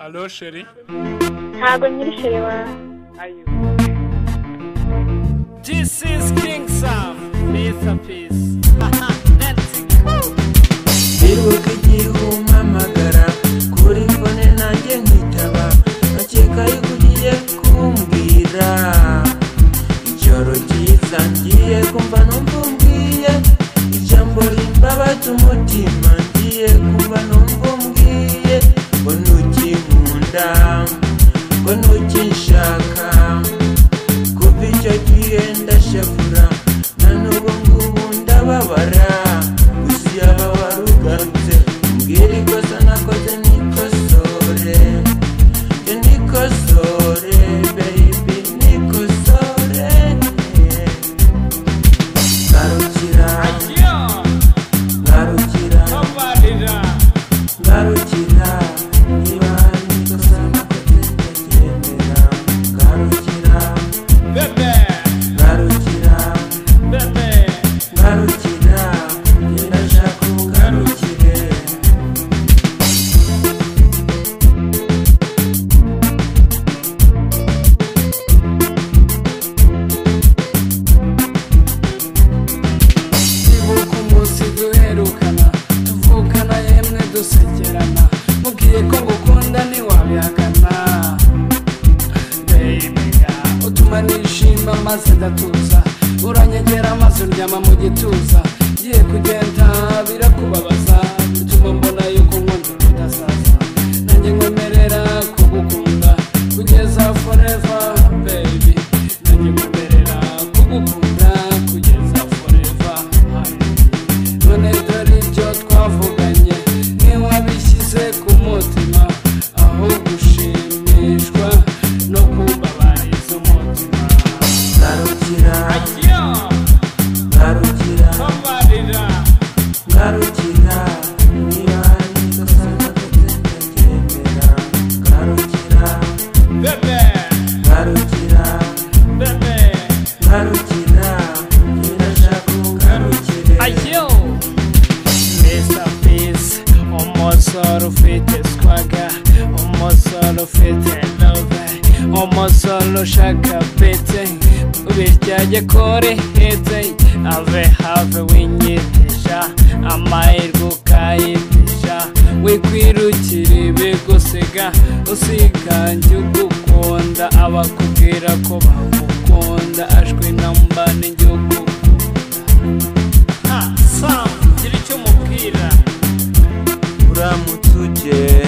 Allo chérie. Ntabwo nyiri chérie wawe. This is King Sam. Mr. Peace. Let's go. Ibuka igihe umpamagara kuri fone nanjye nkitaba, nakeka yuko ugiye kumbwira ijoro ryiza, ngiye kumva numva umbwiye ijambo rimbabaza umutima, ngiye kumva numva umbwiye ngo ntukinkunda, ngo ntukinshaka. Kuva icyo gihe ndashavura, na n'ubu ngubu ndababara, gusa yaba warugarutse umbwira ikosa nakoze nikosore, njye nikosore baby, nikosore. Garukira, garukira, garukira, niba hari ikosa nakoze ndaryemera. Garukira, garukira, garukira, ndashaka ungarukire. Ibuka umunsi duherukana, tuvukana yemwe dusekerana, mubwiye ko ngukunda ntiwabihakana. Baby girl, utuma nishima maze ndatuza, uranyegera maze uryama mu gituza. Ngiye kugenda birakubabaza, bituma mbona yuko nkunda bidasaza. Nanjye nkwemerera kugukunda kugeza forever baby, nanjye nkwemerera kugukunda kugeza forever. None dore ibyo twavuganye, ntiwabishyize ku mutima, aho gushimishwa no kubabariza umutima. Garukira, garukira, garukira, niba hari ikosa nakoze ndaryemera. Garukira, garukira, garukira, ndashaka ungarukire. Mr. Peace, umusore ufite swagger, umusore ufite love, umusore ushaka pete, biryajye kuri hete, ave have winyitisha, amahirwe ukayitisha, wikwirukira ibigusiga, usiganjye ugukunda, abakubwira ko bagukunda, ajwi namba n'igihugu. Sam, gira icyo umubwira. Uramutse uje